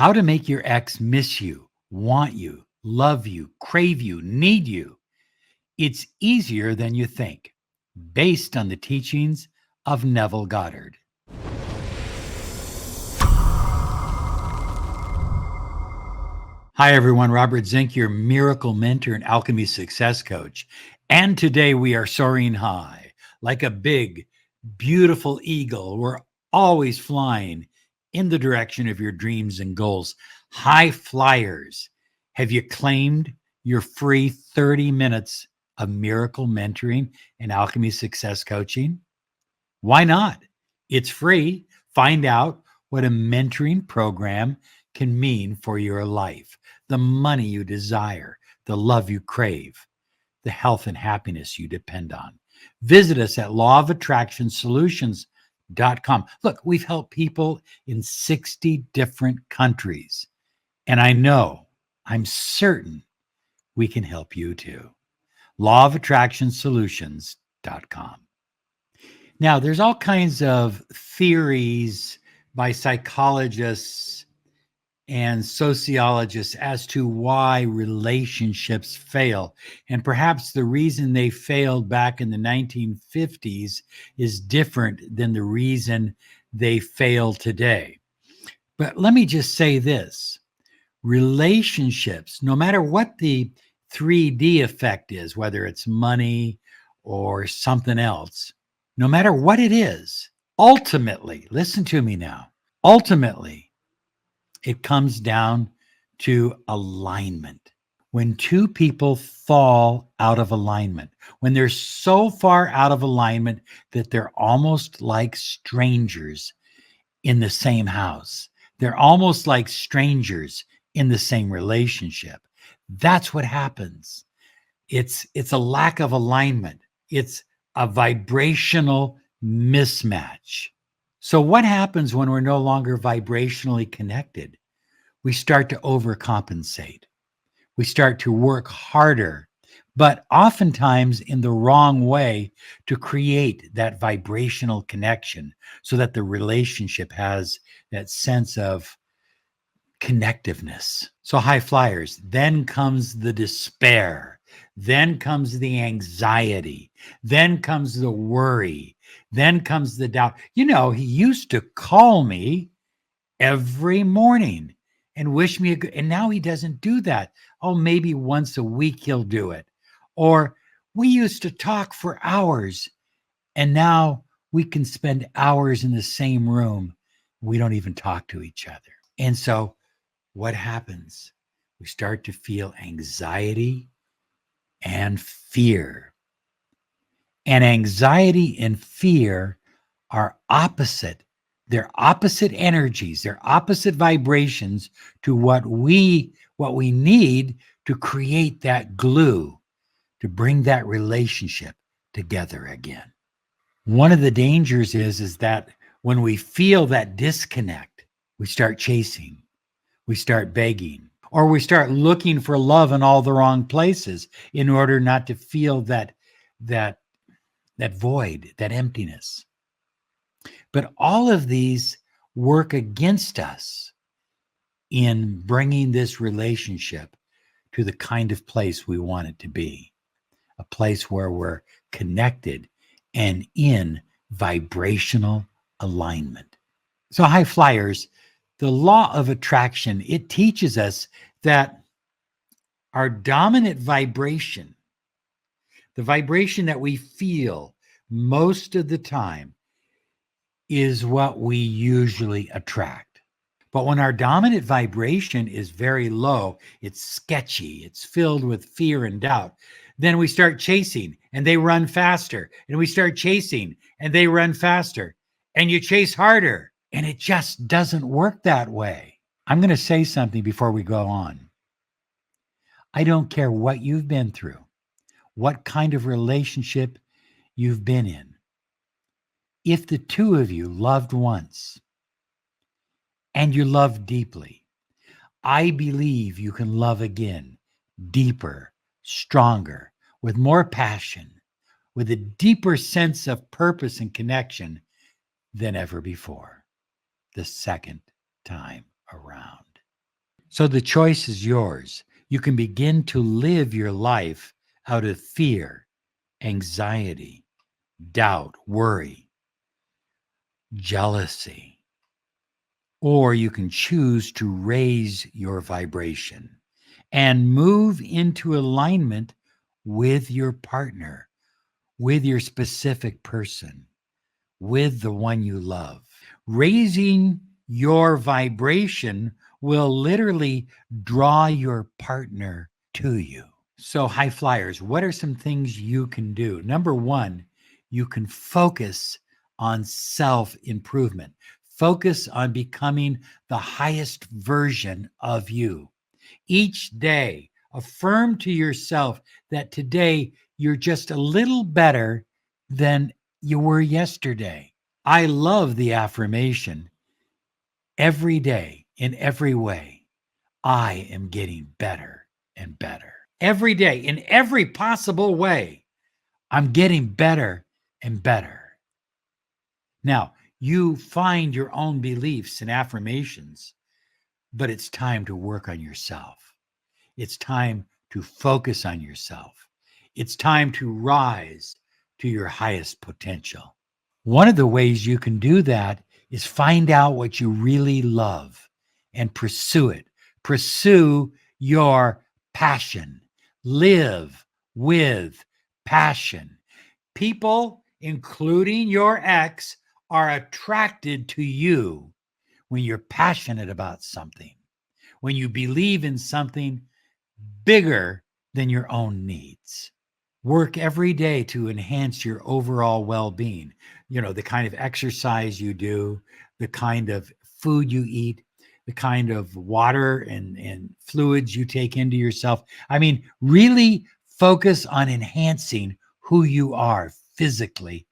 How to make your ex miss you, want you, love you, crave you, need you. It's easier than you think, based on the teachings of Neville Goddard. Hi, everyone. Robert Zink, your miracle mentor and alchemy success coach. And today we are soaring high like a big, beautiful eagle. We're always flying in the direction of your dreams and goals. High flyers. Have you claimed your free 30 minutes of miracle mentoring and alchemy success coaching? Why not? It's free. Find out what a mentoring program can mean for your life, the money you desire, the love you crave, the health and happiness you depend on. Visit us at lawofattractionsolutions.com. Look, we've helped people in 60 different countries, and I'm certain we can help you too. lawofattractionsolutions.com. Now, there's all kinds of theories by psychologists and sociologists as to why relationships fail. And perhaps the reason they failed back in the 1950s is different than the reason they fail today. But let me just say this. Relationships, no matter what the 3D effect is, whether it's money or something else, no matter what it is, ultimately, listen to me now, ultimately, it comes down to alignment. When two people fall out of alignment, when they're so far out of alignment that they're almost like strangers in the same house, they're almost like strangers in the same relationship. That's what happens. It's a lack of alignment. It's a vibrational mismatch. So what happens when we're no longer vibrationally connected? We start to overcompensate. We start to work harder, but oftentimes in the wrong way to create that vibrational connection so that the relationship has that sense of connectiveness. So high flyers, then comes the despair, then comes the anxiety, then comes the worry, then comes the doubt. You know, he used to call me every morning and wish me a good, and now he doesn't do that. Oh, maybe once a week he'll do it. Or we used to talk for hours and now we can spend hours in the same room. We don't even talk to each other. And so what happens? We start to feel anxiety and fear. And anxiety and fear are opposite. They're opposite energies, they're opposite vibrations to what we need to create that glue, to bring that relationship together again. One of the dangers is that when we feel that disconnect, we start chasing. We start begging, or we start looking for love in all the wrong places in order not to feel that void, that emptiness. But all of these work against us in bringing this relationship to the kind of place we want it to be, a place where we're connected and in vibrational alignment. So high flyers, the law of attraction, it teaches us that our dominant vibration, the vibration that we feel most of the time, is what we usually attract. But when our dominant vibration is very low, it's sketchy, it's filled with fear and doubt, then we start chasing and they run faster. And we start chasing and they run faster. And you chase harder. And it just doesn't work that way. I'm going to say something before we go on. I don't care what you've been through, what kind of relationship you've been in. If the two of you loved once and you loved deeply, I believe you can love again, deeper, stronger, with more passion, with a deeper sense of purpose and connection than ever before. The second time around. So the choice is yours. You can begin to live your life out of fear, anxiety, doubt, worry, jealousy, or you can choose to raise your vibration and move into alignment with your partner, with your specific person, with the one you love. Raising your vibration will literally draw your partner to you. So, high flyers, what are some things you can do? Number one, you can focus on self improvement, focus on becoming the highest version of you. Each day, affirm to yourself that today you're just a little better than you were yesterday. I love the affirmation every day in every way. I am getting better and better. Every day, in every possible way, I'm getting better and better. Now, you find your own beliefs and affirmations, but it's time to work on yourself. It's time to focus on yourself. It's time to rise to your highest potential. One of the ways you can do that is find out what you really love and pursue it. Pursue your passion. Live with passion. People, including your ex, are attracted to you when you're passionate about something, when you believe in something bigger than your own needs. Work every day to enhance your overall well-being. The kind of exercise you do, the kind of food you eat, the kind of water and fluids you take into yourself. I mean, really focus on enhancing who you are physically,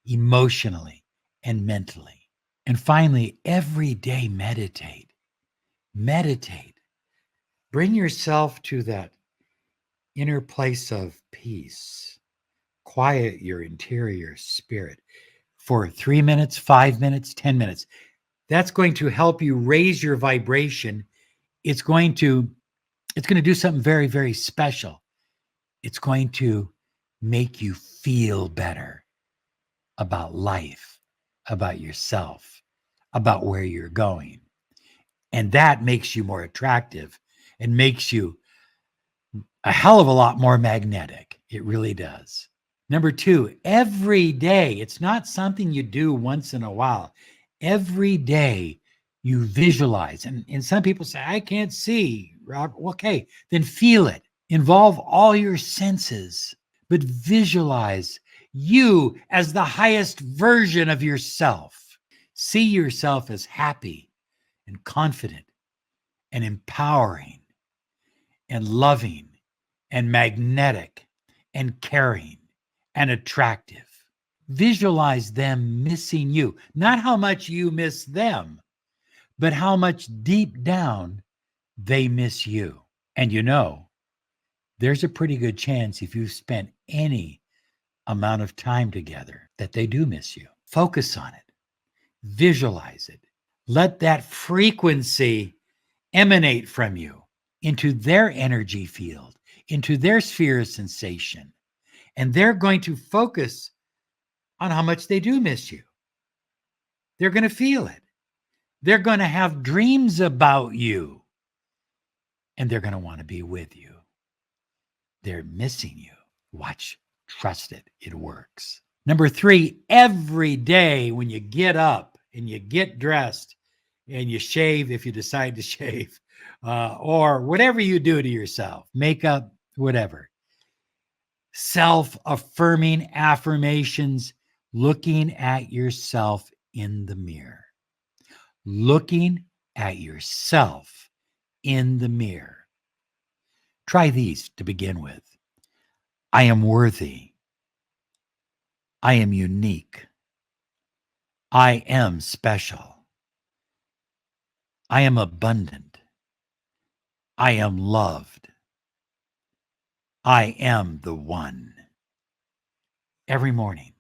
emotionally, and mentally. And finally, every day meditate. Meditate. Bring yourself to that inner place of peace. Quiet your interior spirit for 3 minutes, 5 minutes, 10 minutes. That's going to help you raise your vibration. It's going to do something very, very special. It's going to make you feel better about life, about yourself, about where you're going. And that makes you more attractive and makes you a hell of a lot more magnetic. It really does. Number two, every day. It's not something you do once in a while. Every day you visualize. And some people say, I can't see, Rob. Okay, then feel it. Involve all your senses, but visualize you as the highest version of yourself. See yourself as happy and confident and empowering and loving and magnetic and caring and attractive. Visualize them missing you, not how much you miss them, but how much deep down they miss you. And there's a pretty good chance if you've spent any amount of time together that they do miss you. Focus on it, visualize it, let that frequency emanate from you into their energy field, into their sphere of sensation. And they're going to focus on how much they do miss you. They're going to feel it. They're going to have dreams about you. And they're going to want to be with you. They're missing you. Watch, trust it. It works. Number three, every day when you get up and you get dressed and you shave, if you decide to shave, or whatever you do to yourself, makeup, whatever, self-affirming affirmations, looking at yourself in the mirror. Looking at yourself in the mirror. Try these to begin with. I am worthy. I am unique. I am special. I am abundant. I am loved. I am the one. Every morning,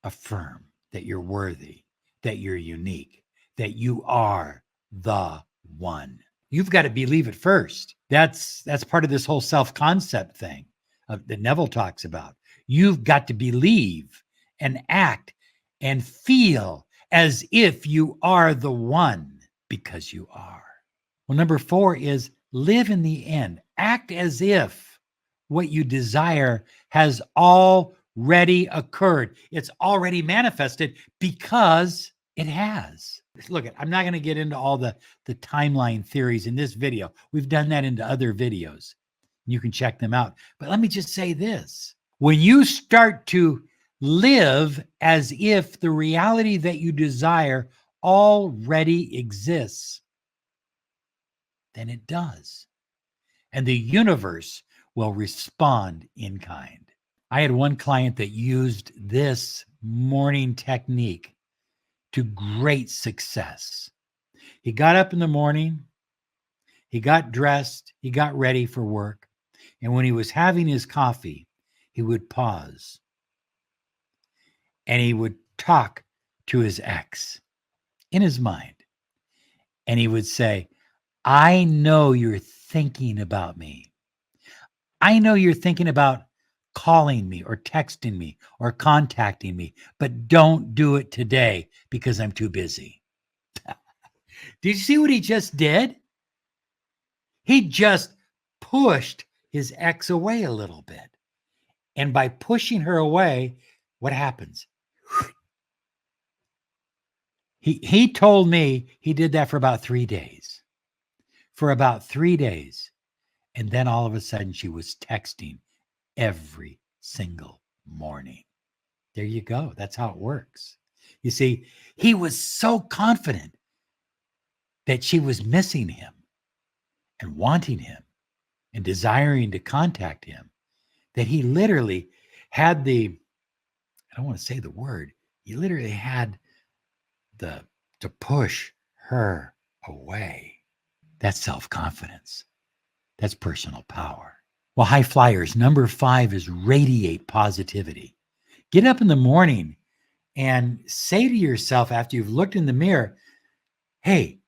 affirm that you're worthy, that you're unique, that you are the one. You've got to believe it first. That's part of this whole self-concept thing that Neville talks about. You've got to believe and act and feel as if you are the one, because you are. Well, number 4 is live in the end. Act as if what you desire has already occurred. It's already manifested because it has. Look, I'm not going to get into all the timeline theories in this video. We've done that into other videos. You can check them out. But let me just say this. When you start to live as if the reality that you desire already exists, then it does. And the universe will respond in kind. I had one client that used this morning technique to great success. He got up in the morning, he got dressed, he got ready for work. And when he was having his coffee, he would pause and he would talk to his ex in his mind. And he would say, I know you're thinking about me. I know you're thinking about calling me or texting me or contacting me, but don't do it today because I'm too busy. Did you see what he just did? He just pushed his ex away a little bit. And by pushing her away, what happens? He told me he did that for about 3 days. For about 3 days. And then all of a sudden she was texting every single morning. There you go. That's how it works. You see, he was so confident that she was missing him and wanting him and desiring to contact him that he literally had I don't want to say the word, he literally had to push her away. That's self-confidence. That's personal power. Well, high flyers, number 5 is radiate positivity. Get up in the morning and say to yourself after you've looked in the mirror, hey,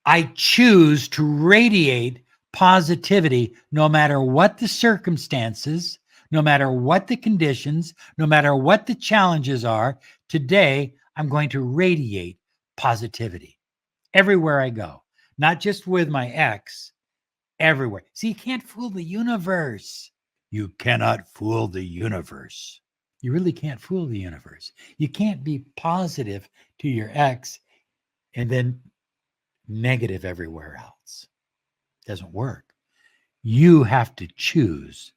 I choose to radiate positivity no matter what the circumstances, no matter what the conditions, no matter what the challenges are. Today, I'm going to radiate positivity everywhere I go, not just with my ex, everywhere. See, you can't fool the universe. You cannot fool the universe. You really can't fool the universe. You can't be positive to your ex and then negative everywhere else. It doesn't work. You have to choose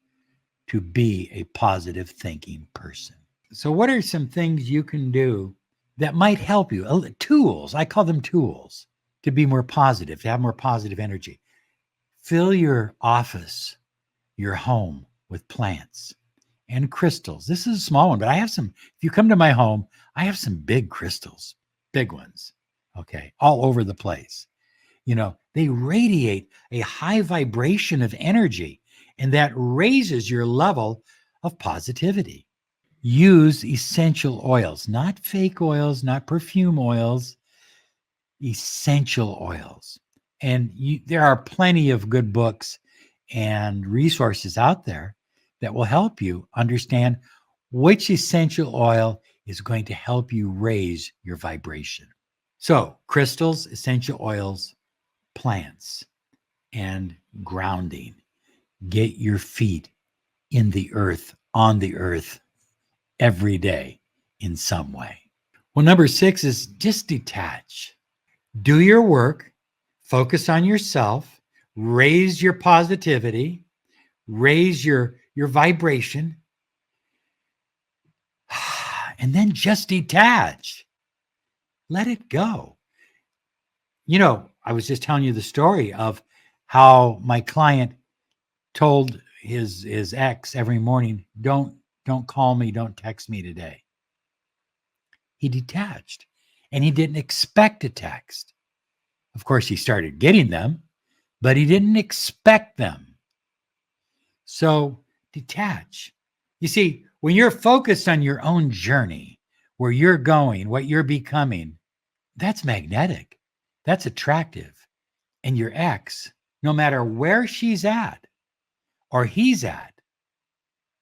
to be a positive thinking person. So what are some things you can do that might help you? Tools, I call them tools, to be more positive, to have more positive energy. Fill your office, your home with plants and crystals. This is a small one, but I have some. If you come to my home, I have some big crystals, big ones, okay, all over the place. You know, they radiate a high vibration of energy, and that raises your level of positivity. Use essential oils, not fake oils, not perfume oils, essential oils. And there are plenty of good books and resources out there that will help you understand which essential oil is going to help you raise your vibration. So, crystals, essential oils, plants, and grounding. Get your feet in the earth, on the earth, every day in some way. Well, number 6 is just detach. Do your work, focus on yourself, raise your positivity, raise your vibration, and then just detach. Let it go. You know, I was just telling you the story of how my client told his ex every morning, don't call me, don't text me today. He detached and he didn't expect a text. Of course, he started getting them, but he didn't expect them. So detach. You see, when you're focused on your own journey, where you're going, what you're becoming, that's magnetic. That's attractive. And your ex, no matter where she's at or he's at,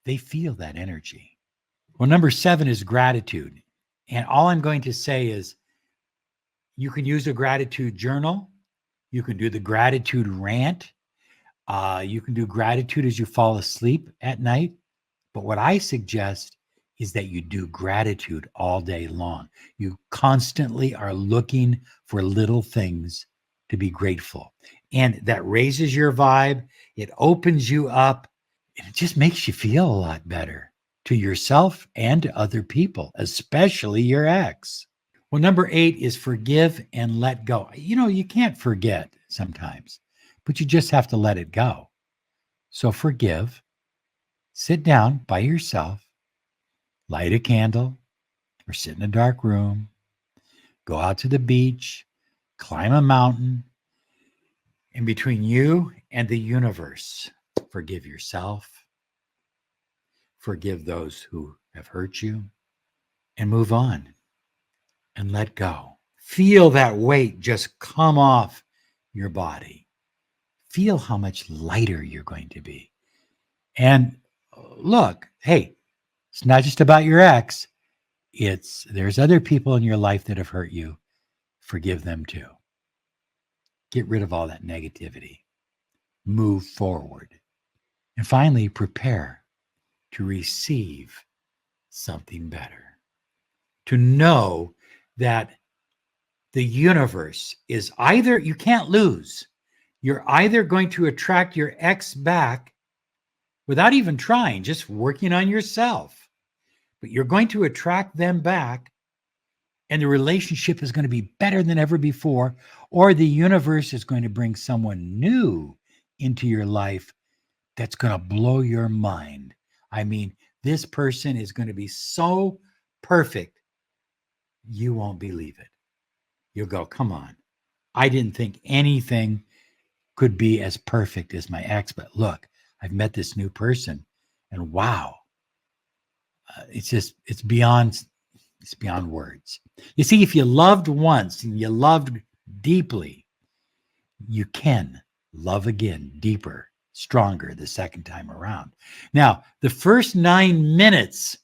they feel that energy. Well, number 7 is gratitude. And all I'm going to say is you can use a gratitude journal. You can do the gratitude rant. You can do gratitude as you fall asleep at night. But what I suggest is that you do gratitude all day long. You constantly are looking for little things to be grateful. And that raises your vibe. It opens you up. And it just makes you feel a lot better to yourself and to other people, especially your ex. Well, number 8 is forgive and let go. You can't forget sometimes, but you just have to let it go. So forgive, sit down by yourself, light a candle, or sit in a dark room, go out to the beach, climb a mountain, and between you and the universe, forgive yourself, forgive those who have hurt you, and move on and let go. Feel that weight just come off your body. Feel how much lighter you're going to be. And look, hey, it's not just about your ex. There's other people in your life that have hurt you. Forgive them too. Get rid of all that negativity. Move forward. And finally, prepare to receive something better. To know that the universe is either, you can't lose. You're either going to attract your ex back without even trying, just working on yourself. But you're going to attract them back, and the relationship is going to be better than ever before, or the universe is going to bring someone new into your life that's going to blow your mind. I mean, this person is going to be so perfect, you won't believe it. You'll go, come on. I didn't think anything could be as perfect as my ex, but look, I've met this new person, and wow, it's beyond words. You see, if you loved once and you loved deeply, you can love again, deeper, stronger the second time around. Now, the first 9 minutes,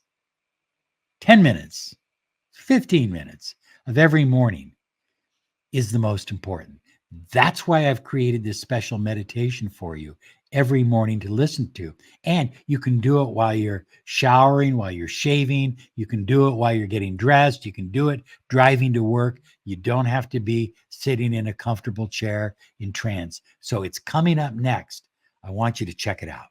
10 minutes, 15 minutes of every morning is the most important. That's why I've created this special meditation for you every morning to listen to. And you can do it while you're showering, while you're shaving. You can do it while you're getting dressed. You can do it driving to work. You don't have to be sitting in a comfortable chair in trance. So it's coming up next. I want you to check it out.